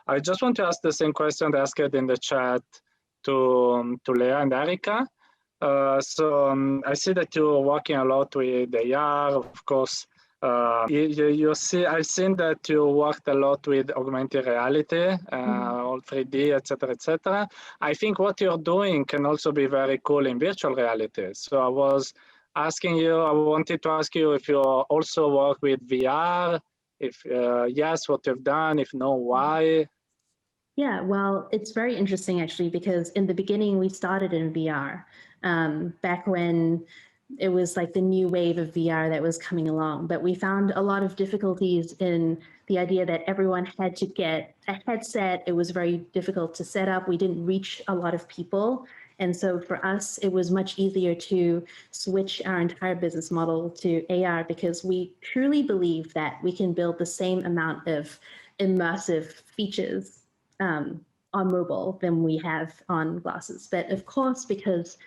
Speaker 2: I just want to ask the same question I asked in the chat to Lea and Erika. I see that you're working a lot with AR, of course. I've seen that you worked a lot with augmented reality, all 3D, etc., etc. I think what you're doing can also be very cool in virtual reality. So I wanted to ask you if you also work with VR, if yes, what you've done, if no, why?
Speaker 6: Yeah, well, it's very interesting actually, because in the beginning we started in VR, back when it was like the new wave of VR that was coming along. But we found a lot of difficulties in the idea that everyone had to get a headset. It was very difficult to set up. We didn't reach a lot of people. And so for us, it was much easier to switch our entire business model to AR, because we truly believe that we can build the same amount of immersive features on mobile than we have on glasses. But of course, because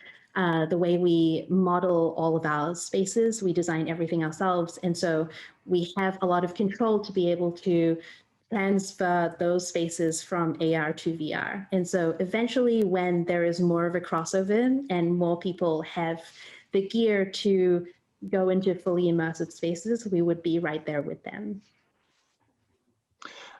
Speaker 6: the way we model all of our spaces, we design everything ourselves. And so we have a lot of control to be able to transfer those spaces from AR to VR. And so eventually, when there is more of a crossover and more people have the gear to go into fully immersive spaces, we would be right there with them.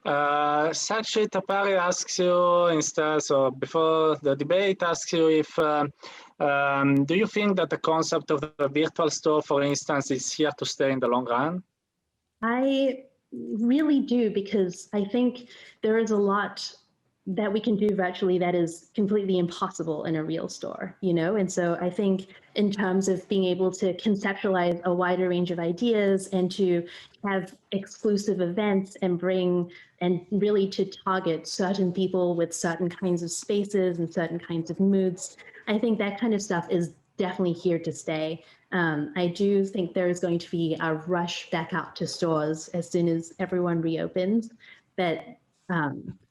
Speaker 2: Sakshi Tapari asks you instead, so before the debate, asks you if, do you think that the concept of the virtual store, for instance, is here to stay in the long run?
Speaker 6: I really do, because I think there is a lot that we can do virtually that is completely impossible in a real store, you know? And so I think in terms of being able to conceptualize a wider range of ideas and to have exclusive events and really to target certain people with certain kinds of spaces and certain kinds of moods, I think that kind of stuff is definitely here to stay. I do think there is going to be a rush back out to stores as soon as everyone reopens, but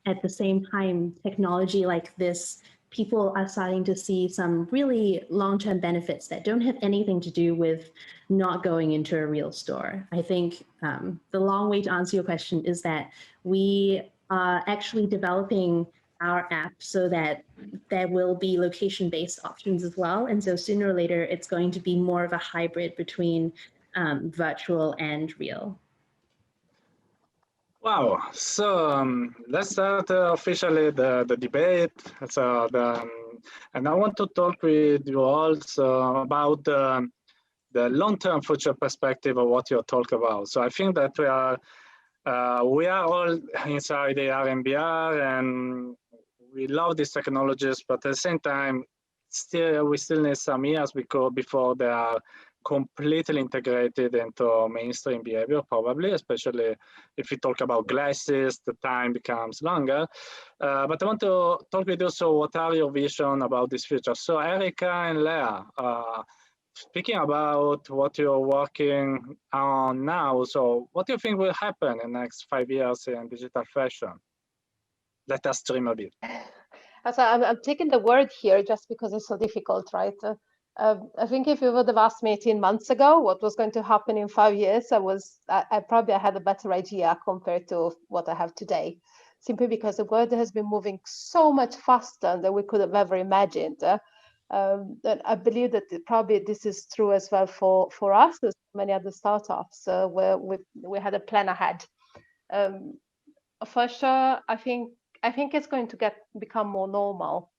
Speaker 6: at the same time, technology like this, people are starting to see some really long-term benefits that don't have anything to do with not going into a real store. I think the long way to answer your question is that we are actually developing our app so that there will be location-based options as well. And so sooner or later, it's going to be more of a hybrid between virtual and real.
Speaker 2: Wow. So let's start officially the debate. So and I want to talk with you also about the long-term future perspective of what you're talking about. So I think that we are all inside AR and VR, and we love these technologies, but at the same time, we still need some years before they are completely integrated into mainstream behavior, probably, especially if we talk about glasses, the time becomes longer. But I want to talk with you, so what are your vision about this future? So Erika and Lea, speaking about what you're working on now, so what do you think will happen in the next 5 years in digital fashion? Let us dream a bit.
Speaker 4: So I'm taking the word here just because it's so difficult, right? I think if you would have asked me 18 months ago what was going to happen in 5 years, I probably had a better idea compared to what I have today, simply because the world has been moving so much faster than we could have ever imagined. And I believe that probably this is true as well for us, as many other startups, where we had a plan ahead. For sure, I think it's going to become more normal,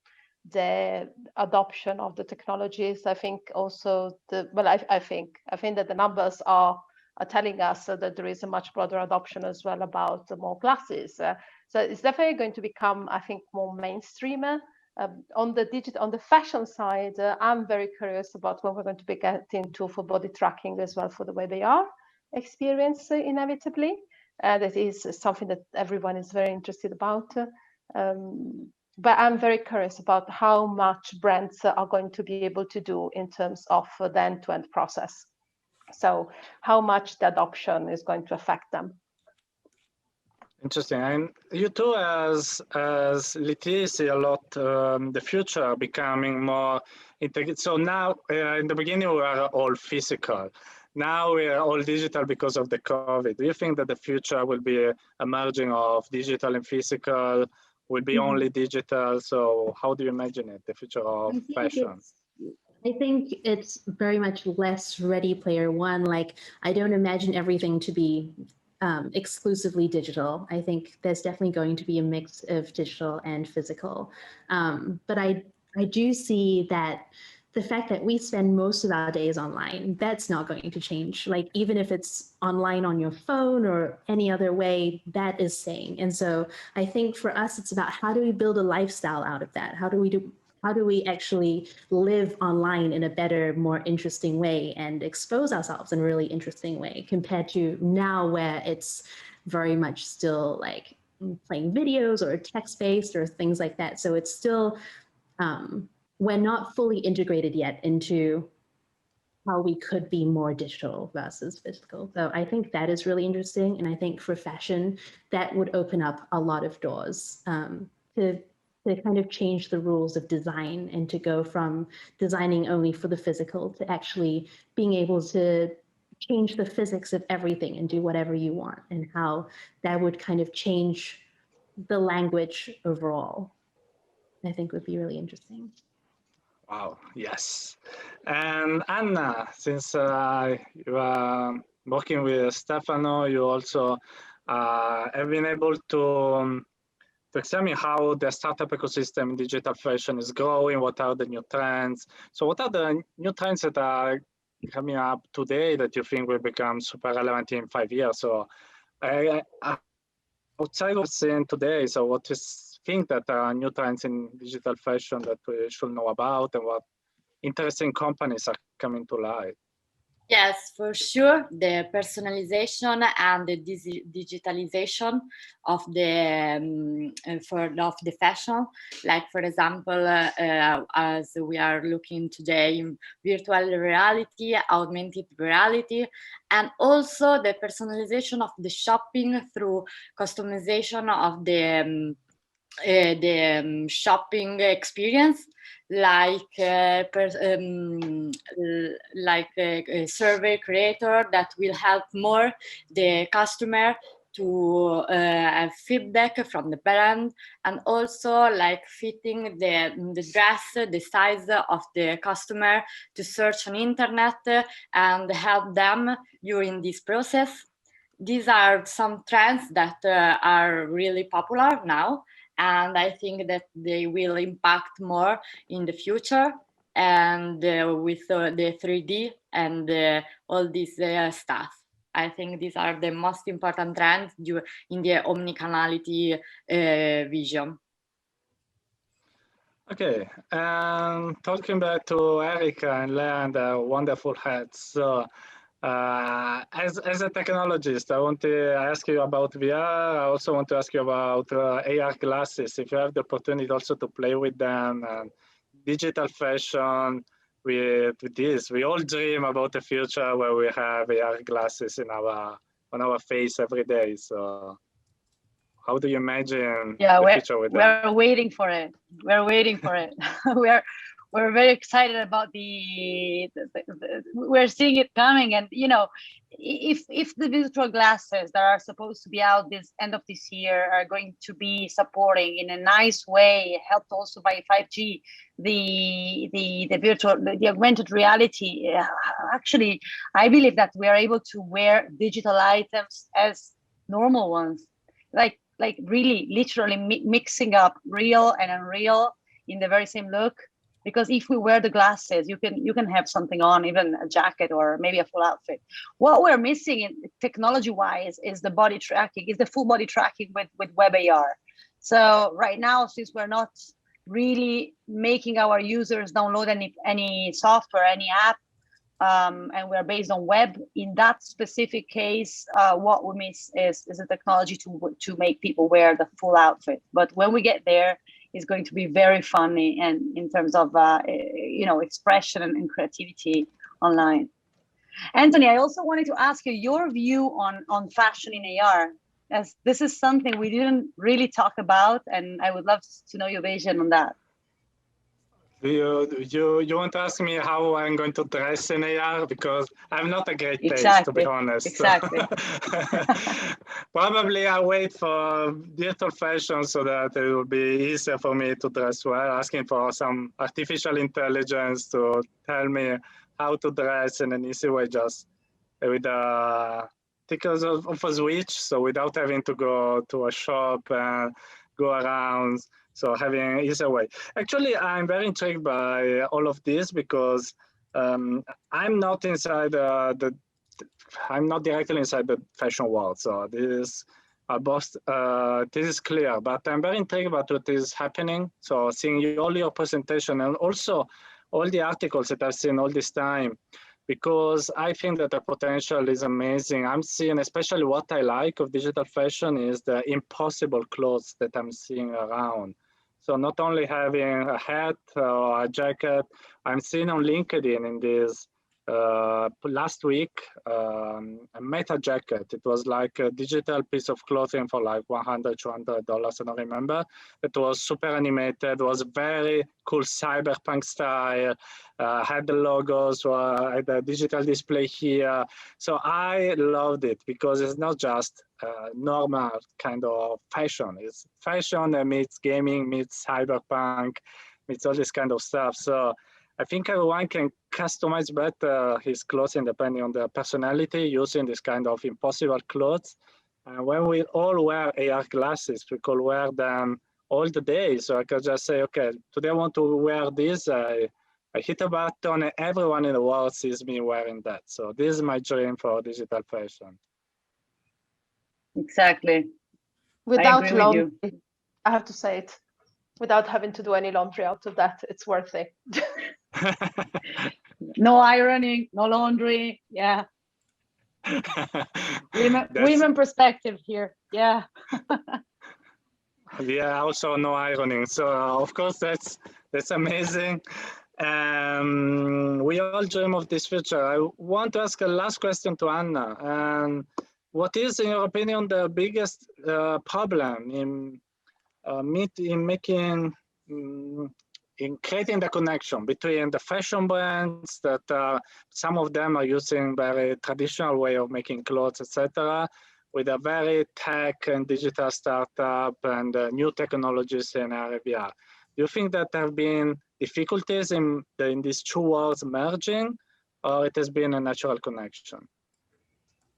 Speaker 4: the adoption of the technologies. I think also I think that the numbers are telling us that there is a much broader adoption as well about more glasses. So it's definitely going to become, I think, more mainstream. On the fashion side, I'm very curious about when we're going to be getting to full body tracking as well for the way they are experience inevitably. That is something that everyone is very interested about. But I'm very curious about how much brands are going to be able to do in terms of the end-to-end process. So how much the adoption is going to affect them.
Speaker 2: Interesting. And you too, as Leetee, see a lot the future becoming more integrated. So now, in the beginning, we were all physical. Now we are all digital because of the COVID. Do you think that the future will be a merging of digital and physical? Will be only digital? So how do you imagine it? The future of fashion?
Speaker 6: I think it's very much less Ready Player One. Like, I don't imagine everything to be exclusively digital. I think there's definitely going to be a mix of digital and physical. But I do see that the fact that we spend most of our days online, that's not going to change. Like, even if it's online on your phone or any other way, that is staying. And so I think for us, it's about how do we build a lifestyle out of that? How do we actually live online in a better, more interesting way and expose ourselves in a really interesting way compared to now where it's very much still like playing videos or text-based or things like that. So it's still, we're not fully integrated yet into how we could be more digital versus physical. So I think that is really interesting. And I think for fashion, that would open up a lot of doors to kind of change the rules of design and to go from designing only for the physical to actually being able to change the physics of everything and do whatever you want, and how that would kind of change the language overall, I think would be really interesting.
Speaker 2: Wow, yes. And Anna, since you are working with Stefano, you also have been able to examine how the startup ecosystem in digital fashion is growing, what are the new trends. So what are the new trends that are coming up today that you think will become super relevant in 5 years? So outside of seeing today, so what you think that are new trends in digital fashion that we should know about, and what interesting companies are coming to light?
Speaker 7: Yes, for sure. The personalization and the digitalization of the of the fashion, like for example, as we are looking today in virtual reality, augmented reality, and also the personalization of the shopping through customization of the shopping experience, like a survey creator that will help more the customer to have feedback from the brand, and also like fitting the dress, the size of the customer to search on internet and help them during this process. These are some trends that are really popular now, and I think that they will impact more in the future, and with the 3D and all this stuff. I think these are the most important trends in the omnicanality vision.
Speaker 2: Okay, talking back to Erika and Lea and their wonderful hats. So, as a technologist, I want to ask you about VR. I also want to ask you about AR glasses. If you have the opportunity also to play with them and digital fashion with this, we all dream about the future where we have AR glasses on our face every day. So, how do you imagine the future with them?
Speaker 3: We're waiting for it. We're waiting for it. We're very excited about we're seeing it coming. And you know, if the virtual glasses that are supposed to be out this end of this year are going to be supporting in a nice way, helped also by 5G, the augmented reality, actually, I believe that we are able to wear digital items as normal ones, like really literally mixing up real and unreal in the very same look. Because if we wear the glasses, you can have something on, even a jacket or maybe a full outfit. What we're missing in technology-wise is the body tracking, is the full body tracking with web AR. So right now, since we're not really making our users download any software, any app, and we're based on web, in that specific case, what we miss is a technology to make people wear the full outfit. But when we get there, it's going to be very funny, and in terms of expression and creativity online. Antony, I also wanted to ask you your view on fashion in AR. as this is something we didn't really talk about, and I would love to know your vision on that.
Speaker 2: You want to ask me how I'm going to dress in AR? Because I'm not a great taste, to be
Speaker 3: Exactly.
Speaker 2: honest.
Speaker 3: Exactly.
Speaker 2: Probably I'll wait for digital fashion so that it will be easier for me to dress well, asking for some artificial intelligence to tell me how to dress in an easy way, just with a tickers of a switch, so without having to go to a shop and go around. So having easier way. Actually, I'm very intrigued by all of this because I'm not inside I'm not directly inside the fashion world. So this is clear, but I'm very intrigued about what is happening. So seeing all your presentation and also all the articles that I've seen all this time, because I think that the potential is amazing. I'm seeing, especially what I like of digital fashion is the impossible clothes that I'm seeing around. So not only having a hat or a jacket, I'm seeing on LinkedIn in this last week, a meta jacket. It was like a digital piece of clothing for like $100, $200, I don't remember. It was super animated, was very cool cyberpunk style, had the logos, had the digital display here. So I loved it because it's not just normal kind of fashion. It's fashion that meets gaming, meets cyberpunk, meets all this kind of stuff. So I think everyone can customize better his clothing depending on their personality using this kind of impossible clothes. And when we all wear AR glasses, we could wear them all the day. So I could just say, okay, today I want to wear this. I hit a button and everyone in the world sees me wearing that. So this is my dream for digital fashion.
Speaker 3: Exactly.
Speaker 4: Without
Speaker 3: I agree
Speaker 4: laundry,
Speaker 3: with you.
Speaker 4: I have to say it. Without having to do any laundry out of that, it's worth it.
Speaker 3: No ironing, no laundry. Yeah. Women perspective here. Yeah.
Speaker 2: Yeah, also no ironing. So of course that's amazing. We all dream of this future. I want to ask a last question to Anna. What is, in your opinion, the biggest problem in in creating the connection between the fashion brands that some of them are using very traditional way of making clothes, etc., with a very tech and digital startup and new technologies in AR/VR. Do you think that there have been difficulties in these two worlds merging, or it has been a natural connection?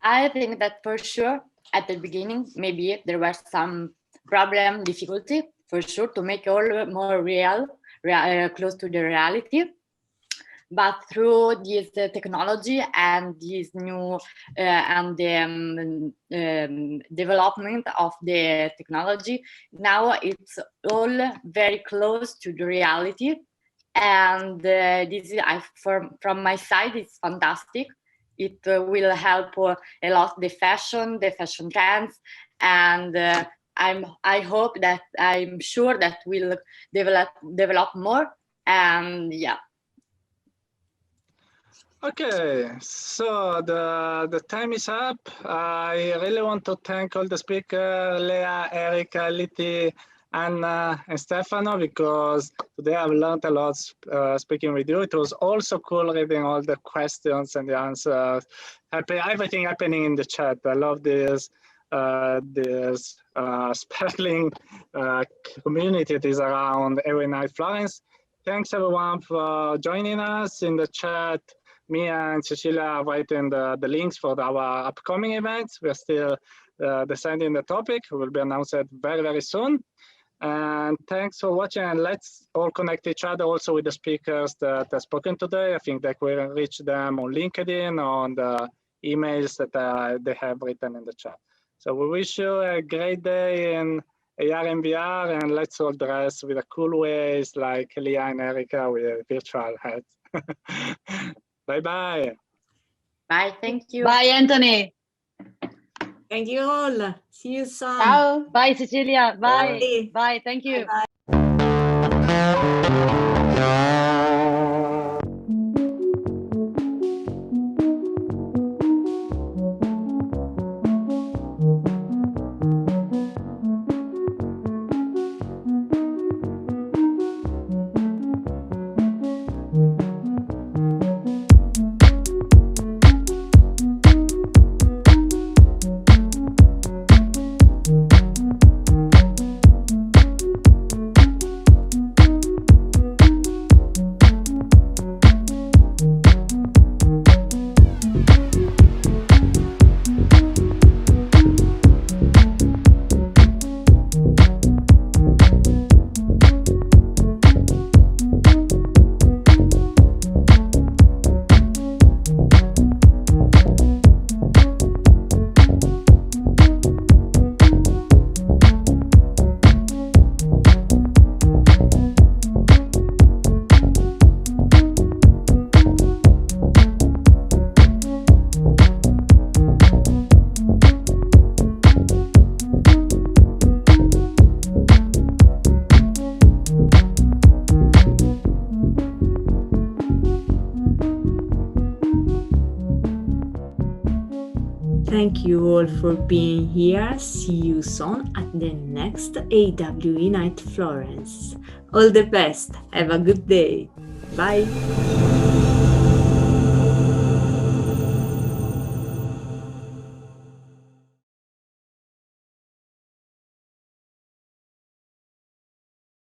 Speaker 7: I think that for sure, at the beginning, maybe there was some problem, difficulty, for sure, to make all more real, close to the reality. But through this technology and this new and the development of the technology, now it's all very close to the reality. And this is, from my side, it's fantastic. It will help a lot the fashion trends, and I'm sure that will develop more. And yeah.
Speaker 2: Okay, so the time is up. I really want to thank all the speakers, Lea, Erika, Leetee, Anna, and Stefano, because today I've learned a lot speaking with you. It was also cool reading all the questions and the answers, everything happening in the chat. I love this sparkling community that is around AWE Nite Florence. Thanks everyone for joining us in the chat. Me and Cecilia are writing the links for our upcoming events. We're still deciding the topic. It will be announced very, very soon. And thanks for watching. And let's all connect each other also with the speakers that have spoken today. I think that we'll reach them on LinkedIn, on the emails that they have written in the chat. So we wish you a great day in AR and VR, and let's all dress with a cool ways like Lea and Erika with virtual hats. Bye-bye.
Speaker 7: Bye, thank you.
Speaker 3: Bye, Antony.
Speaker 1: Thank you all. See you soon.
Speaker 4: Ciao.
Speaker 3: Bye, Cecilia. Bye.
Speaker 1: Bye.
Speaker 3: Bye. Thank you.
Speaker 1: Bye-bye. Thank you all for being here. See you soon at the next AWE Nite Florence. All the best. Have a good day. Bye.